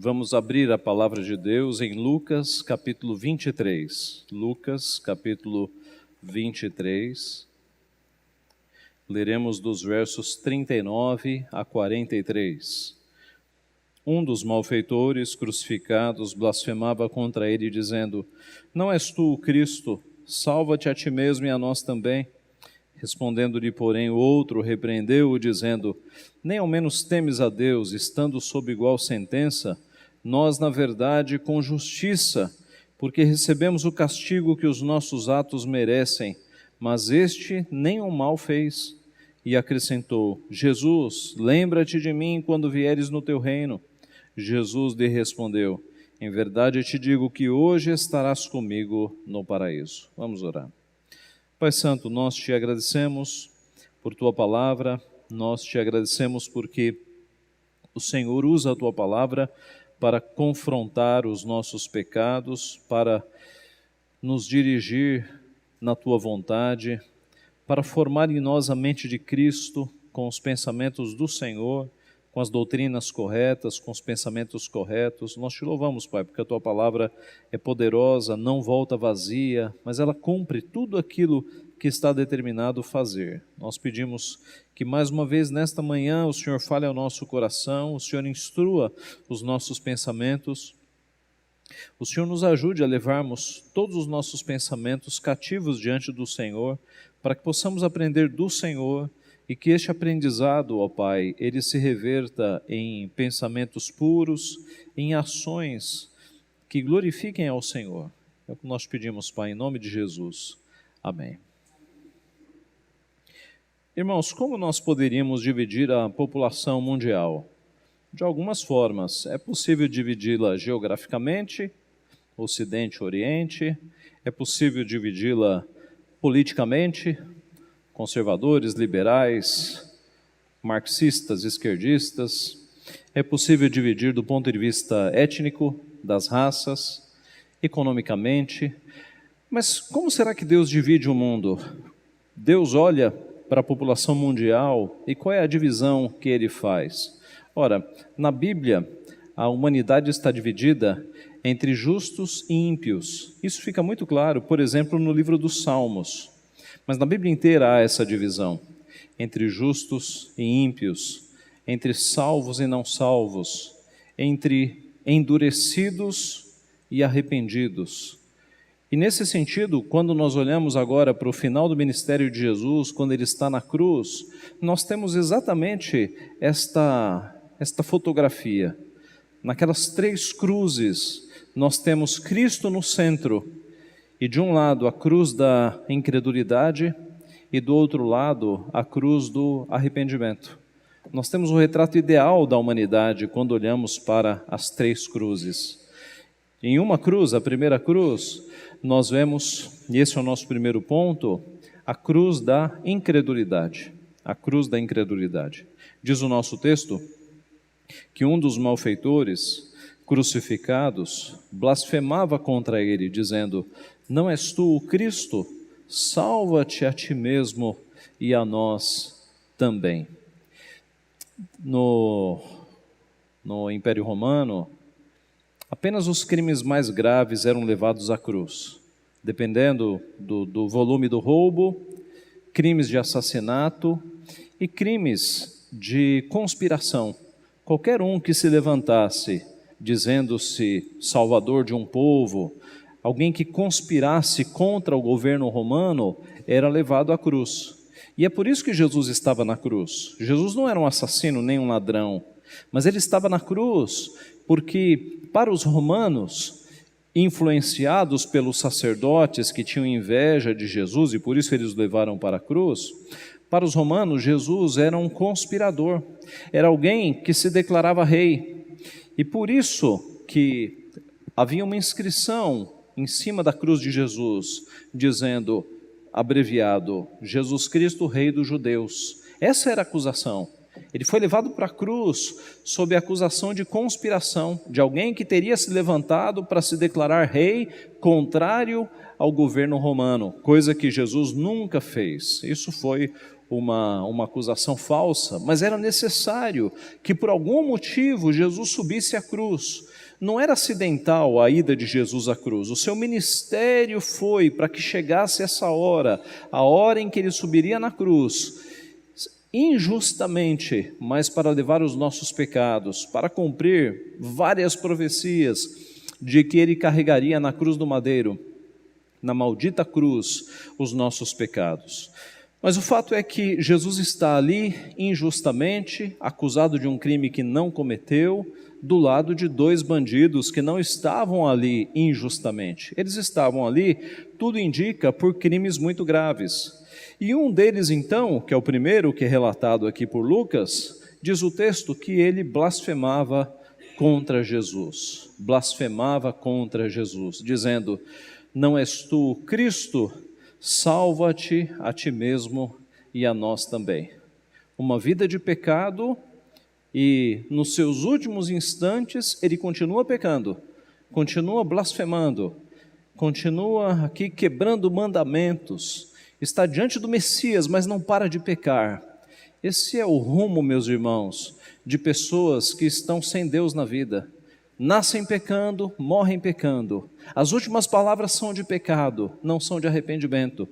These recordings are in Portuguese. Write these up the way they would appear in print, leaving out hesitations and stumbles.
Vamos abrir a palavra de Deus em Lucas, capítulo 23. Lucas, capítulo 23. Leremos dos versos 39 a 43. Um dos malfeitores crucificados blasfemava contra ele, dizendo: Não és tu o Cristo? Salva-te a ti mesmo e a nós também. Respondendo-lhe, porém, o outro repreendeu-o, dizendo: Nem ao menos temes a Deus, estando sob igual sentença? Nós, na verdade, com justiça, porque recebemos o castigo que os nossos atos merecem, mas este nem o mal fez. E acrescentou: Jesus, lembra-te de mim quando vieres no teu reino. Jesus lhe respondeu: Em verdade te digo que hoje estarás comigo no paraíso. Vamos orar. Pai Santo, nós te agradecemos por tua palavra, nós te agradecemos porque o Senhor usa a tua palavra para confrontar os nossos pecados, para nos dirigir na tua vontade, para formar em nós a mente de Cristo com os pensamentos do Senhor, com as doutrinas corretas, com os pensamentos corretos. Nós te louvamos, Pai, porque a tua palavra é poderosa, não volta vazia, mas ela cumpre tudo aquilo que está determinado fazer. Nós pedimos que mais uma vez nesta manhã o Senhor fale ao nosso coração, o Senhor instrua os nossos pensamentos, o Senhor nos ajude a levarmos todos os nossos pensamentos cativos diante do Senhor, para que possamos aprender do Senhor e que este aprendizado, ó Pai, ele se reverta em pensamentos puros, em ações que glorifiquem ao Senhor. É o que nós pedimos, Pai, em nome de Jesus. Amém. Irmãos, como nós poderíamos dividir a população mundial? De algumas formas. É possível dividi-la geograficamente, Ocidente, Oriente. É possível dividi-la politicamente, conservadores, liberais, marxistas, esquerdistas. É possível dividir do ponto de vista étnico, das raças, economicamente. Mas como será que Deus divide o mundo? Deus olha para a população mundial e qual é a divisão que ele faz? Ora, na Bíblia, a humanidade está dividida entre justos e ímpios. Isso fica muito claro, por exemplo, no livro dos Salmos. Mas na Bíblia inteira há essa divisão entre justos e ímpios, entre salvos e não salvos, entre endurecidos e arrependidos. E nesse sentido, quando nós olhamos agora para o final do ministério de Jesus, quando ele está na cruz, nós temos exatamente esta fotografia. Naquelas três cruzes, nós temos Cristo no centro, e de um lado a cruz da incredulidade, e do outro lado a cruz do arrependimento. Nós temos o retrato ideal da humanidade quando olhamos para as três cruzes. Em uma cruz, a primeira cruz, nós vemos, e esse é o nosso primeiro ponto, a cruz da incredulidade. A cruz da incredulidade. Diz o nosso texto que um dos malfeitores crucificados blasfemava contra ele, dizendo: Não és tu o Cristo? Salva-te a ti mesmo e a nós também. No Império Romano, apenas os crimes mais graves eram levados à cruz, dependendo do volume do roubo, crimes de assassinato e crimes de conspiração. Qualquer um que se levantasse dizendo-se salvador de um povo, alguém que conspirasse contra o governo romano, era levado à cruz. E é por isso que Jesus estava na cruz. Jesus não era um assassino nem um ladrão, mas ele estava na cruz porque, para os romanos, influenciados pelos sacerdotes que tinham inveja de Jesus, e por isso eles o levaram para a cruz, para os romanos, Jesus era um conspirador, era alguém que se declarava rei, e por isso que havia uma inscrição em cima da cruz de Jesus, dizendo, abreviado, Jesus Cristo, Rei dos Judeus. Essa era a acusação. Ele foi levado para a cruz sob a acusação de conspiração, de alguém que teria se levantado para se declarar rei contrário ao governo romano, coisa que Jesus nunca fez. Isso foi uma acusação falsa, mas era necessário que por algum motivo Jesus subisse à cruz, Não era acidental a ida de Jesus à cruz. O seu ministério foi para que chegasse essa hora, a hora em que ele subiria na cruz, injustamente, mas para levar os nossos pecados, para cumprir várias profecias de que ele carregaria na cruz do madeiro, na maldita cruz, os nossos pecados. Mas o fato é que Jesus está ali injustamente, acusado de um crime que não cometeu, do lado de dois bandidos que não estavam ali injustamente. Eles estavam ali, tudo indica, por crimes muito graves. E um deles, então, que é o primeiro que é relatado aqui por Lucas, diz o texto que ele blasfemava contra Jesus. Blasfemava contra Jesus, dizendo: não és tu o Cristo? Salva-te a ti mesmo e a nós também. Uma vida de pecado, e nos seus últimos instantes ele continua pecando, continua blasfemando, continua aqui quebrando mandamentos, está diante do Messias, mas não para de pecar. Esse é o rumo, meus irmãos, de pessoas que estão sem Deus na vida. Nascem pecando, morrem pecando. As últimas palavras são de pecado, não são de arrependimento.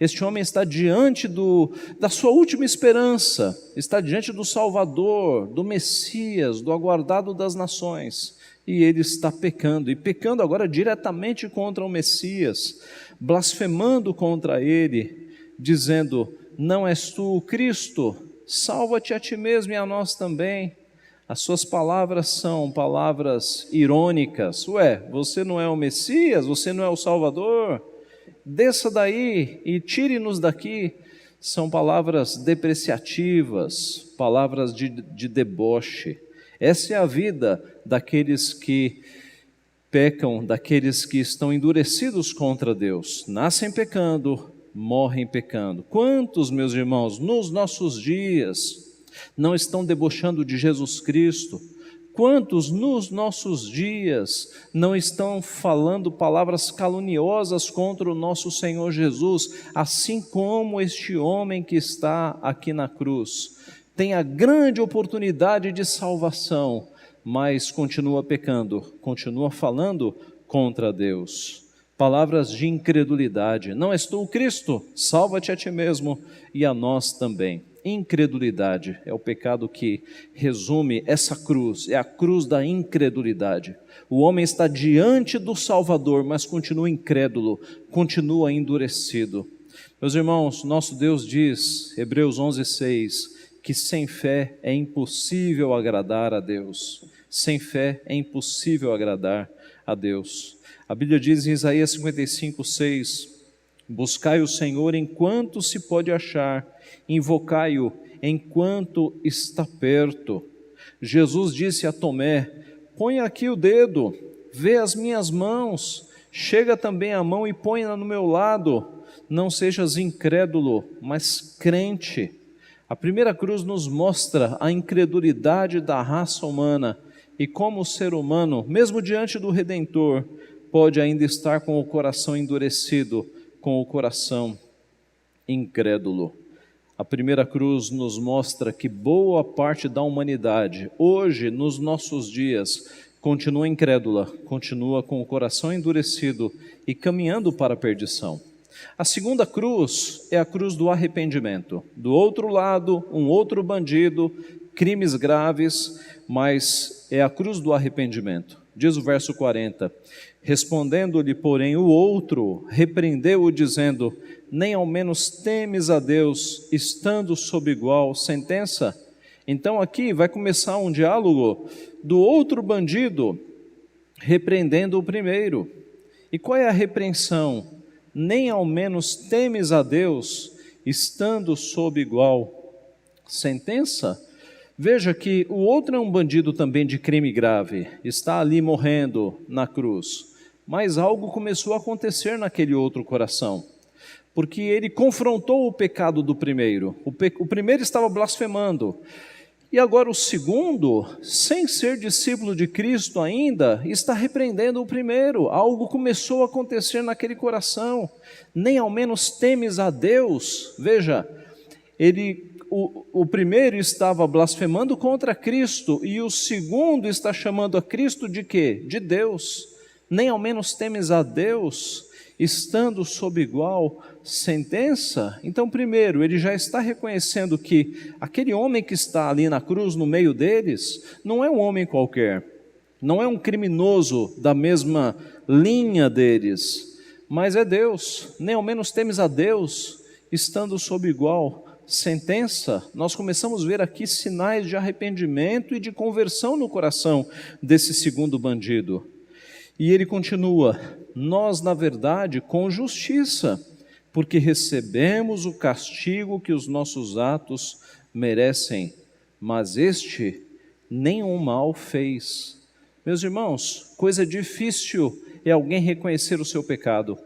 Este homem está diante da sua última esperança, está diante do Salvador, do Messias, do aguardado das nações, e ele está pecando, e pecando agora diretamente contra o Messias, blasfemando contra ele, dizendo: não és tu o Cristo? Salva-te a ti mesmo e a nós também. As suas palavras são palavras irônicas. Ué, você não é o Messias? Você não é o Salvador? Desça daí e tire-nos daqui. São palavras depreciativas, palavras de deboche. Essa é a vida daqueles que pecam, daqueles que estão endurecidos contra Deus. Nascem pecando, morrem pecando. Quantos, meus irmãos, nos nossos dias não estão debochando de Jesus Cristo? Quantos nos nossos dias não estão falando palavras caluniosas contra o nosso Senhor Jesus, assim como este homem que está aqui na cruz? Tem a grande oportunidade de salvação, mas continua pecando, continua falando contra Deus. Palavras de incredulidade. Não és tu o Cristo? Salva-te a ti mesmo e a nós também. Incredulidade é o pecado que resume essa cruz, é a cruz da incredulidade. O homem está diante do Salvador, mas continua incrédulo, continua endurecido. Meus irmãos, nosso Deus diz, Hebreus 11:6, que sem fé é impossível agradar a Deus. Sem fé é impossível agradar a Deus. A Bíblia diz em Isaías 55:6, buscai o Senhor enquanto se pode achar, invocai-o enquanto está perto. Jesus disse a Tomé: põe aqui o dedo, vê as minhas mãos, chega também a mão e põe-na no meu lado, não sejas incrédulo, mas crente. A primeira cruz nos mostra a incredulidade da raça humana e como o ser humano, mesmo diante do Redentor, pode ainda estar com o coração endurecido, com o coração incrédulo. A primeira cruz nos mostra que boa parte da humanidade, hoje, nos nossos dias, continua incrédula, continua com o coração endurecido e caminhando para a perdição. A segunda cruz é a cruz do arrependimento. Do outro lado, um outro bandido, crimes graves, mas é a cruz do arrependimento. Diz o verso 40, respondendo-lhe, porém, o outro repreendeu-o, dizendo: nem ao menos temes a Deus, estando sob igual sentença? Então aqui vai começar um diálogo do outro bandido repreendendo o primeiro. E qual é a repreensão? Nem ao menos temes a Deus, estando sob igual sentença? Veja que o outro é um bandido também de crime grave, está ali morrendo na cruz, mas algo começou a acontecer naquele outro coração, porque ele confrontou o pecado do primeiro. O primeiro estava blasfemando, e agora o segundo, sem ser discípulo de Cristo ainda, está repreendendo o primeiro. Algo começou a acontecer naquele coração. Nem ao menos temes a Deus. Veja, ele o primeiro estava blasfemando contra Cristo e o segundo está chamando a Cristo de quê? De Deus. Nem ao menos temes a Deus, estando sob igual sentença? Então, primeiro, ele já está reconhecendo que aquele homem que está ali na cruz, no meio deles, não é um homem qualquer, não é um criminoso da mesma linha deles, mas é Deus. Nem ao menos temes a Deus, estando sob igual sentença. Nós começamos a ver aqui sinais de arrependimento e de conversão no coração desse segundo bandido. E ele continua: nós, na verdade, com justiça, porque recebemos o castigo que os nossos atos merecem, mas este nenhum mal fez. Meus irmãos, coisa difícil é alguém reconhecer o seu pecado.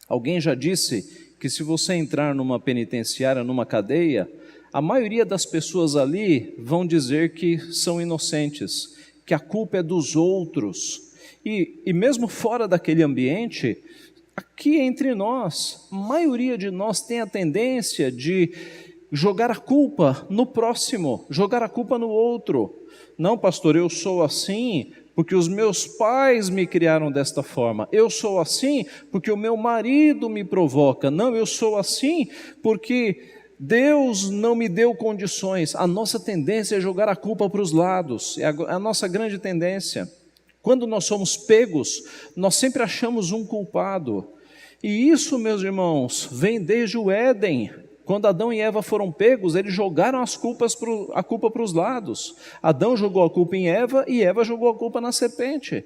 Alguém já disse que se você entrar numa penitenciária, numa cadeia, a maioria das pessoas ali vão dizer que são inocentes, que a culpa é dos outros. E mesmo fora daquele ambiente, aqui entre nós, a maioria de nós tem a tendência de jogar a culpa no próximo, jogar a culpa no outro. Não, pastor, eu sou assim porque os meus pais me criaram desta forma. Eu sou assim porque o meu marido me provoca. Não, eu sou assim porque Deus não me deu condições. A nossa tendência é jogar a culpa para os lados, é a nossa grande tendência. Quando nós somos pegos, nós sempre achamos um culpado. E isso, meus irmãos, vem desde o Éden. Quando Adão e Eva foram pegos, eles jogaram a culpa para os lados. Adão jogou a culpa em Eva e Eva jogou a culpa na serpente.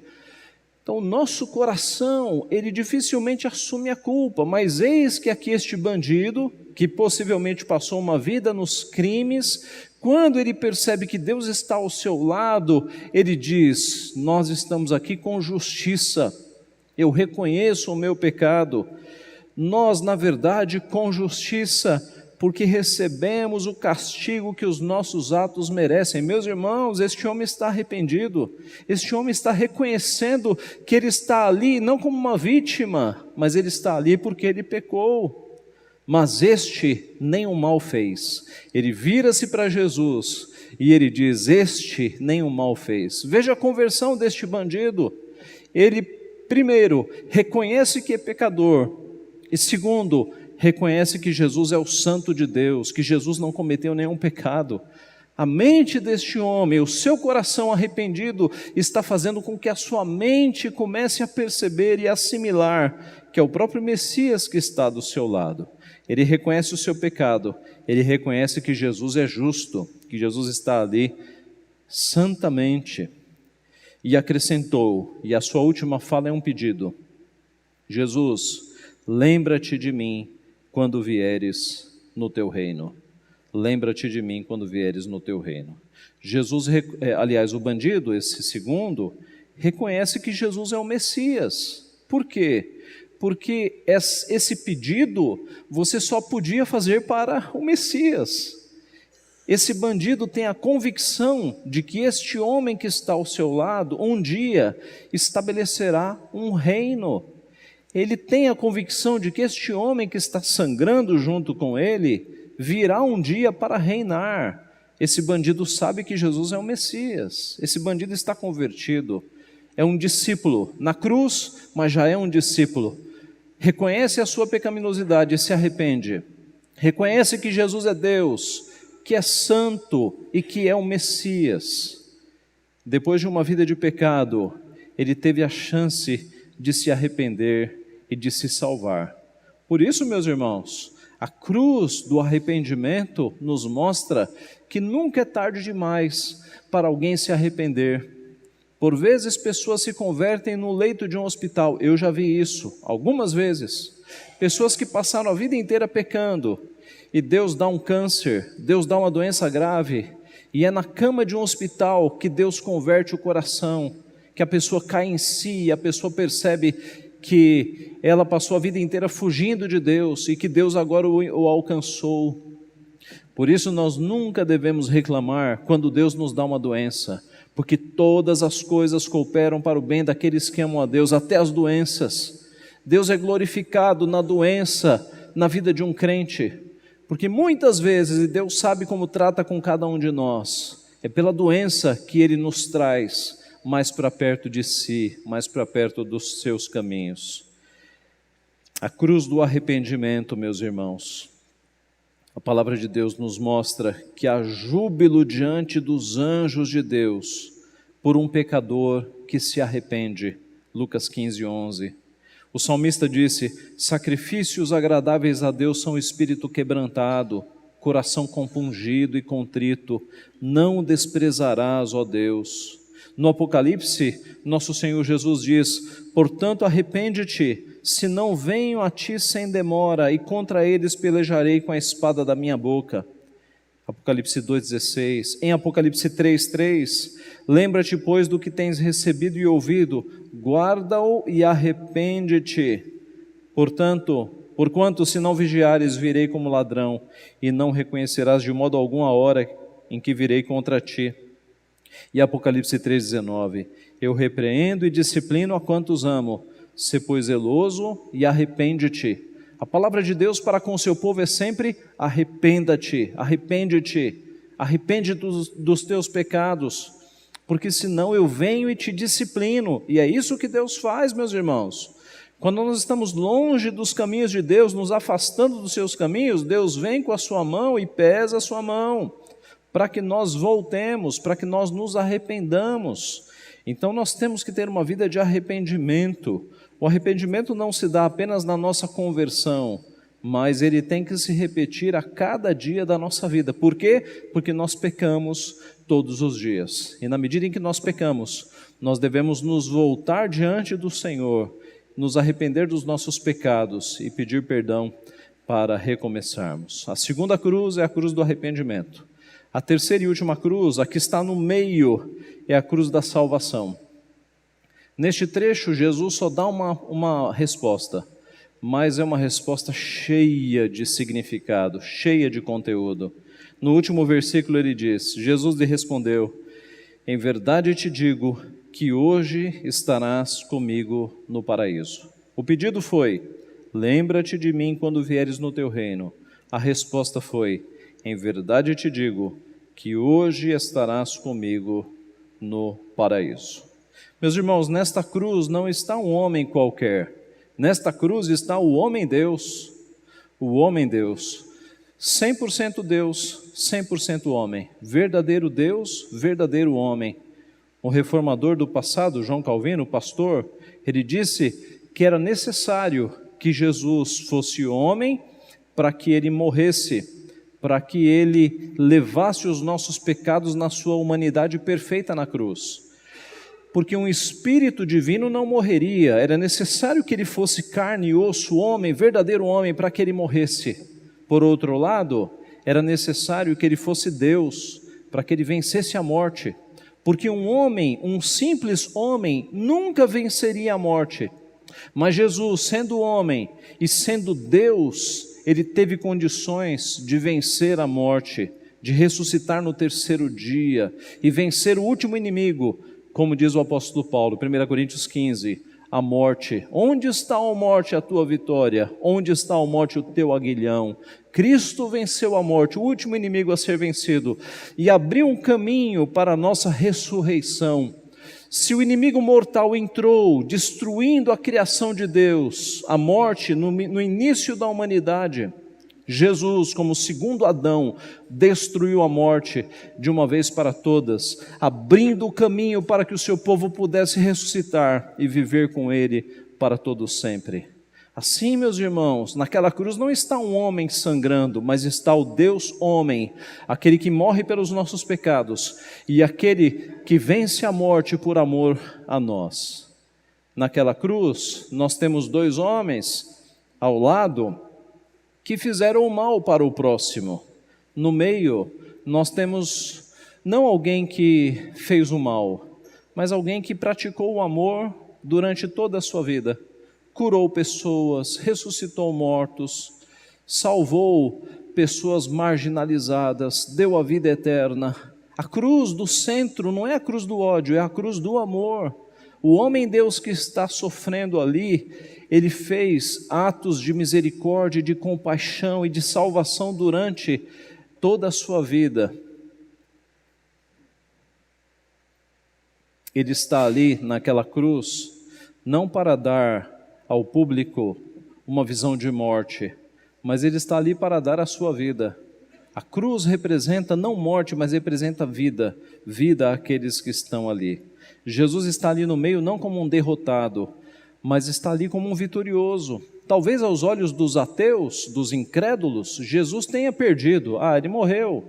Então, o nosso coração, ele dificilmente assume a culpa, mas eis que aqui este bandido, que possivelmente passou uma vida nos crimes, quando ele percebe que Deus está ao seu lado, ele diz: nós estamos aqui com justiça, eu reconheço o meu pecado. Nós, na verdade, com justiça, porque recebemos o castigo que os nossos atos merecem. Meus irmãos, este homem está arrependido, este homem está reconhecendo que ele está ali não como uma vítima, mas ele está ali porque ele pecou. Mas este nenhum mal fez. Ele vira-se para Jesus e ele diz: este nenhum mal fez. Veja a conversão deste bandido. Ele, primeiro, reconhece que é pecador, e segundo, reconhece que Jesus é o Santo de Deus, que Jesus não cometeu nenhum pecado. A mente deste homem, o seu coração arrependido, está fazendo com que a sua mente comece a perceber e assimilar que é o próprio Messias que está do seu lado. Ele reconhece o seu pecado, ele reconhece que Jesus é justo, que Jesus está ali santamente. E acrescentou, e a sua última fala é um pedido: Jesus, lembra-te de mim quando vieres no teu reino. Lembra-te de mim quando vieres no teu reino. Jesus, aliás, o bandido, esse segundo, reconhece que Jesus é o Messias. Por quê? Porque esse pedido você só podia fazer para o Messias. Esse bandido tem a convicção de que este homem que está ao seu lado, um dia estabelecerá um reino. Ele tem a convicção de que este homem que está sangrando junto com ele, virá um dia para reinar. Esse bandido sabe que Jesus é o Messias. Esse bandido está convertido. É um discípulo na cruz, mas já é um discípulo. Reconhece a sua pecaminosidade e se arrepende. Reconhece que Jesus é Deus, que é santo e que é o Messias. Depois de uma vida de pecado, ele teve a chance de se arrepender e de se salvar. Por isso, meus irmãos, a cruz do arrependimento nos mostra que nunca é tarde demais para alguém se arrepender. Por vezes pessoas se convertem no leito de um hospital. Eu já vi isso algumas vezes. Pessoas que passaram a vida inteira pecando e Deus dá um câncer, Deus dá uma doença grave, e é na cama de um hospital que Deus converte o coração, que a pessoa cai em si, a pessoa percebe que ela passou a vida inteira fugindo de Deus e que Deus agora o alcançou. Por isso nós nunca devemos reclamar quando Deus nos dá uma doença, porque todas as coisas cooperam para o bem daqueles que amam a Deus, até as doenças. Deus é glorificado na doença, na vida de um crente, Porque muitas vezes, e Deus sabe como trata com cada um de nós, é pela doença que Ele nos traz mais para perto de si, mais para perto dos seus caminhos. A cruz do arrependimento, meus irmãos. A palavra de Deus nos mostra que há júbilo diante dos anjos de Deus por um pecador que se arrepende. Lucas 15:11. O salmista disse: sacrifícios agradáveis a Deus são o espírito quebrantado, coração compungido e contrito, não o desprezarás, ó Deus. No Apocalipse, nosso Senhor Jesus diz: portanto arrepende-te, senão venho a ti sem demora, e contra eles pelejarei com a espada da minha boca. Apocalipse 2,16. Em Apocalipse 3,3, lembra-te, pois, do que tens recebido e ouvido, guarda-o e arrepende-te. Porquanto, se não vigiares, virei como ladrão, e não reconhecerás de modo algum a hora em que virei contra ti. E Apocalipse 3,19, eu repreendo e disciplino a quantos amo, sê pois zeloso e arrepende-te. A palavra de Deus para com o seu povo é sempre: arrependa-te, arrepende-te, arrepende dos teus pecados, porque senão eu venho e te disciplino. E é isso que Deus faz, meus irmãos. Quando nós estamos longe dos caminhos de Deus, nos afastando dos seus caminhos, Deus vem com a sua mão e pesa a sua mão, para que nós voltemos, para que nós nos arrependamos. Então nós temos que ter uma vida de arrependimento. O arrependimento não se dá apenas na nossa conversão, mas ele tem que se repetir a cada dia da nossa vida. Por quê? Porque nós pecamos todos os dias. E na medida em que nós pecamos, nós devemos nos voltar diante do Senhor, nos arrepender dos nossos pecados e pedir perdão para recomeçarmos. A segunda cruz é a cruz do arrependimento. A terceira e última cruz, a que está no meio, é a cruz da salvação. Neste trecho, Jesus só dá uma resposta, mas é uma resposta cheia de significado, cheia de conteúdo. No último versículo ele diz: Jesus lhe respondeu: em verdade te digo que hoje estarás comigo no paraíso. O pedido foi: lembra-te de mim quando vieres no teu reino. A resposta foi: em verdade te digo que hoje estarás comigo no paraíso. Meus irmãos, nesta cruz não está um homem qualquer, nesta cruz está o homem Deus, 100% Deus, 100% homem, verdadeiro Deus, verdadeiro homem. O reformador do passado, João Calvino, pastor, ele disse que era necessário que Jesus fosse homem para que ele morresse, para que ele levasse os nossos pecados na sua humanidade perfeita na cruz. Porque um espírito divino não morreria, era necessário que ele fosse carne e osso, homem, verdadeiro homem, para que ele morresse. Por outro lado, era necessário que ele fosse Deus, para que ele vencesse a morte. Porque um homem, um simples homem, nunca venceria a morte. Mas Jesus, sendo homem e sendo Deus, ele teve condições de vencer a morte, de ressuscitar no terceiro dia e vencer o último inimigo, como diz o apóstolo Paulo, 1 Coríntios 15, a morte. Onde está, ó morte, a tua vitória? Onde está, ó morte, o teu aguilhão? Cristo venceu a morte, o último inimigo a ser vencido, e abriu um caminho para a nossa ressurreição. Se o inimigo mortal entrou, destruindo a criação de Deus, a morte no início da humanidade, Jesus, como segundo Adão, destruiu a morte de uma vez para todas, abrindo o caminho para que o seu povo pudesse ressuscitar e viver com ele para todo sempre. Assim, meus irmãos, naquela cruz não está um homem sangrando, mas está o Deus homem, aquele que morre pelos nossos pecados e aquele que vence a morte por amor a nós. Naquela cruz, nós temos dois homens ao lado que fizeram o mal para o próximo. No meio, nós temos não alguém que fez o mal, mas alguém que praticou o amor durante toda a sua vida. Curou pessoas, ressuscitou mortos, salvou pessoas marginalizadas, deu a vida eterna. A cruz do centro não é a cruz do ódio, é a cruz do amor. O homem-deus que está sofrendo ali, ele fez atos de misericórdia, de compaixão e de salvação durante toda a sua vida. Ele está ali naquela cruz, não para dar ao público uma visão de morte, mas ele está ali para dar a sua vida. A cruz representa não morte, mas representa vida, vida àqueles que estão ali. Jesus está ali no meio não como um derrotado, mas está ali como um vitorioso. Talvez aos olhos dos ateus, dos incrédulos, Jesus tenha perdido. Ele morreu,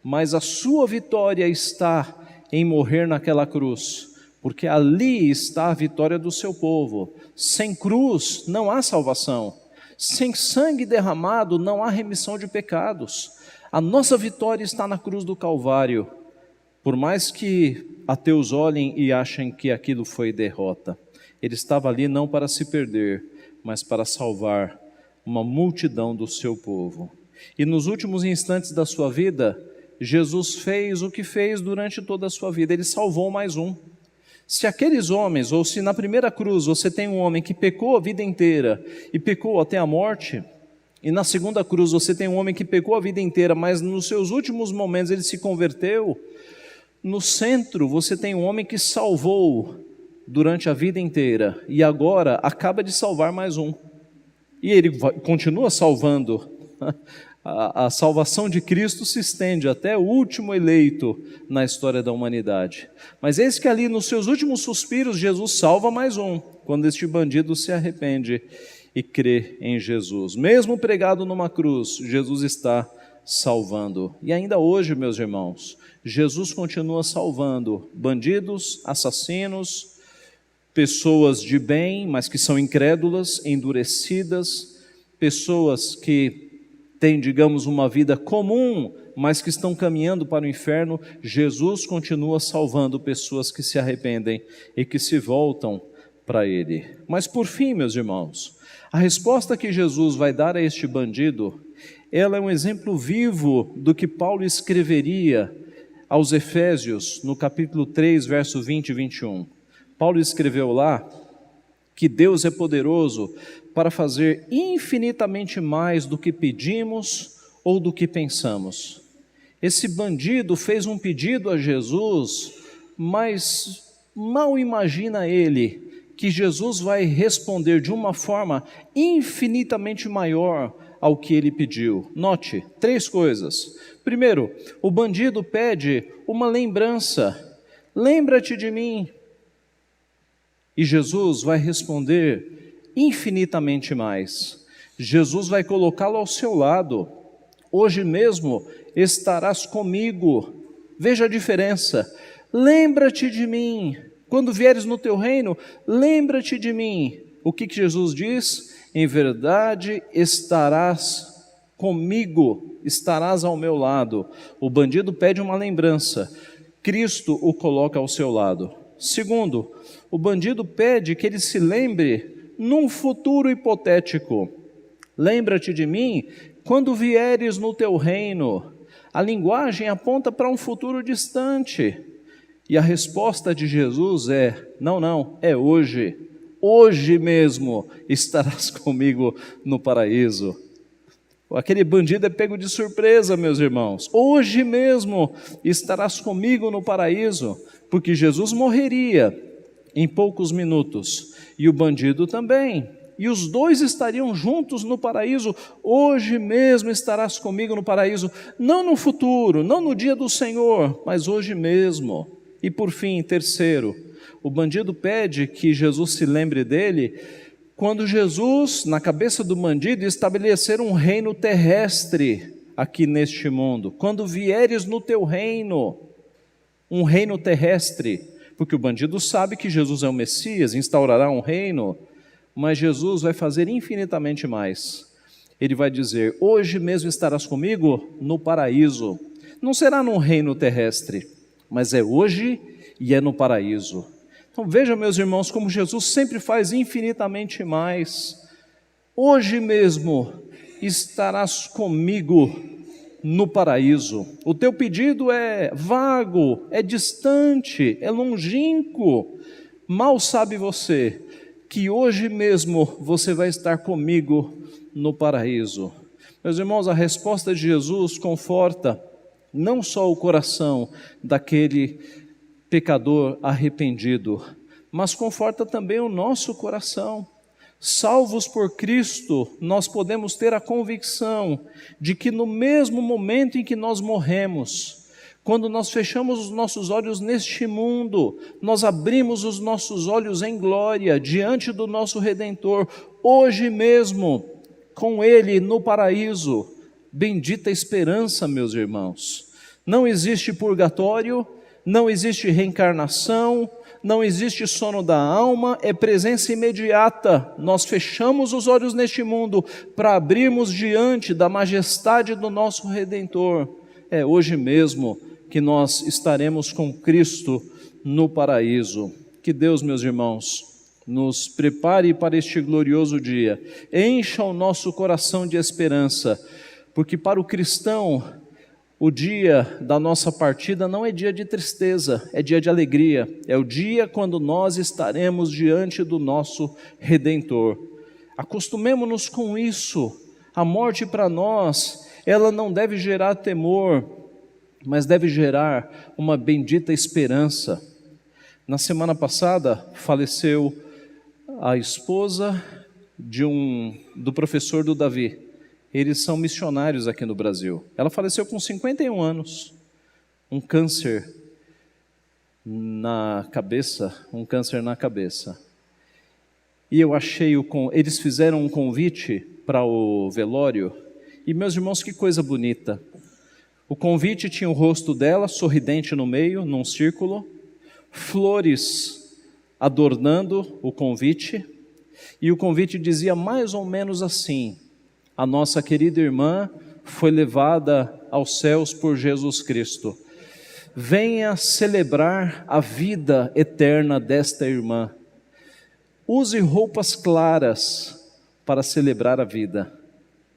mas a sua vitória está em morrer naquela cruz, porque ali está a vitória do seu povo. Sem cruz não há salvação, sem sangue derramado não há remissão de pecados. A nossa vitória está na cruz do Calvário, por mais que ateus olhem e achem que aquilo foi derrota. Ele estava ali não para se perder, mas para salvar uma multidão do seu povo. E nos últimos instantes da sua vida, Jesus fez o que fez durante toda a sua vida, ele salvou mais um. Se aqueles homens, ou se na primeira cruz você tem um homem que pecou a vida inteira e pecou até a morte, e na segunda cruz você tem um homem que pecou a vida inteira, mas nos seus últimos momentos ele se converteu, no centro você tem um homem que salvou durante a vida inteira e agora acaba de salvar mais um. E ele continua salvando. A salvação de Cristo se estende até o último eleito na história da humanidade. Mas eis que ali nos seus últimos suspiros Jesus salva mais um, quando este bandido se arrepende e crê em Jesus. Mesmo pregado numa cruz, Jesus está salvando. E ainda hoje, meus irmãos, Jesus continua salvando bandidos, assassinos, pessoas de bem, mas que são incrédulas, endurecidas, pessoas que têm, digamos, uma vida comum, mas que estão caminhando para o inferno. Jesus continua salvando pessoas que se arrependem e que se voltam para Ele. Mas por fim, meus irmãos, a resposta que Jesus vai dar a este bandido, ela é um exemplo vivo do que Paulo escreveria aos Efésios, no capítulo 3, verso 20 e 21. Paulo escreveu lá que Deus é poderoso para fazer infinitamente mais do que pedimos ou do que pensamos. Esse bandido fez um pedido a Jesus, mas mal imagina ele que Jesus vai responder de uma forma infinitamente maior ao que ele pediu. Note, 3 coisas. Primeiro, o bandido pede uma lembrança. Lembra-te de mim. E Jesus vai responder infinitamente mais. Jesus vai colocá-lo ao seu lado. Hoje mesmo estarás comigo. Veja a diferença. Lembra-te de mim. Quando vieres no teu reino, lembra-te de mim. O que Jesus diz? Em verdade estarás comigo, estarás ao meu lado. O bandido pede uma lembrança. Cristo o coloca ao seu lado. Segundo, o bandido pede que ele se lembre num futuro hipotético. Lembra-te de mim quando vieres no teu reino. A linguagem aponta para um futuro distante. E a resposta de Jesus é: não, é hoje. Hoje mesmo estarás comigo no paraíso. Aquele bandido é pego de surpresa, meus irmãos. Hoje mesmo estarás comigo no paraíso, porque Jesus morreria em poucos minutos, e o bandido também, e os dois estariam juntos no paraíso. Hoje mesmo estarás comigo no paraíso, não no futuro, não no dia do Senhor, mas hoje mesmo. E por fim, terceiro, o bandido pede que Jesus se lembre dele quando Jesus, na cabeça do bandido, estabelecer um reino terrestre aqui neste mundo. Quando vieres no teu reino, um reino terrestre, porque o bandido sabe que Jesus é o Messias, instaurará um reino, mas Jesus vai fazer infinitamente mais. Ele vai dizer: hoje mesmo estarás comigo no paraíso. Não será num reino terrestre, mas é hoje e é no paraíso. Então veja, meus irmãos, como Jesus sempre faz infinitamente mais. Hoje mesmo estarás comigo no paraíso. O teu pedido é vago, é distante, é longínquo, Mal sabe você que hoje mesmo você vai estar comigo no paraíso. Meus irmãos, a resposta de Jesus conforta não só o coração daquele pecador arrependido, mas conforta também o nosso coração. Salvos por Cristo, nós podemos ter a convicção de que no mesmo momento em que nós morremos, quando nós fechamos os nossos olhos neste mundo, nós abrimos os nossos olhos em glória diante do nosso Redentor, hoje mesmo, com Ele no paraíso. Bendita esperança, meus irmãos. Não existe purgatório, não existe reencarnação, não existe sono da alma, é presença imediata. Nós fechamos os olhos neste mundo para abrirmos diante da majestade do nosso Redentor. É hoje mesmo que nós estaremos com Cristo no paraíso. Que Deus, meus irmãos, nos prepare para este glorioso dia. Encha o nosso coração de esperança, porque para o cristão, o dia da nossa partida não é dia de tristeza, é dia de alegria. É o dia quando nós estaremos diante do nosso Redentor. Acostumemo-nos com isso. A morte para nós, ela não deve gerar temor, mas deve gerar uma bendita esperança. Na semana passada, faleceu a esposa do professor do Davi. Eles são missionários aqui no Brasil. Ela faleceu com 51 anos, um câncer na cabeça. E eu achei, eles fizeram um convite para o velório, e meus irmãos, que coisa bonita. O convite tinha o rosto dela, sorridente no meio, num círculo, flores adornando o convite, e o convite dizia mais ou menos assim: a nossa querida irmã foi levada aos céus por Jesus Cristo. Venha celebrar a vida eterna desta irmã. Use roupas claras para celebrar a vida.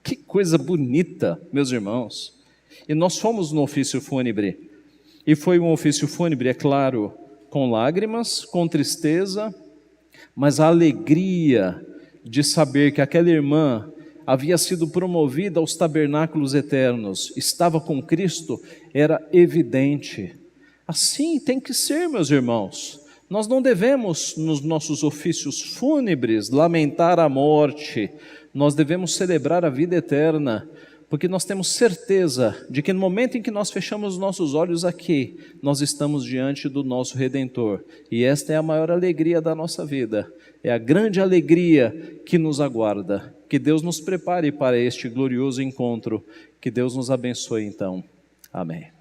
Que coisa bonita, meus irmãos. E nós fomos no ofício fúnebre, e foi um ofício fúnebre, é claro, com lágrimas, com tristeza, mas a alegria de saber que aquela irmã havia sido promovida aos tabernáculos eternos, estava com Cristo, era evidente. Assim tem que ser, meus irmãos. Nós não devemos, nos nossos ofícios fúnebres, lamentar a morte, nós devemos celebrar a vida eterna, porque nós temos certeza de que no momento em que nós fechamos os nossos olhos aqui, nós estamos diante do nosso Redentor, e esta é a maior alegria da nossa vida, é a grande alegria que nos aguarda. Que Deus nos prepare para este glorioso encontro, que Deus nos abençoe então. Amém.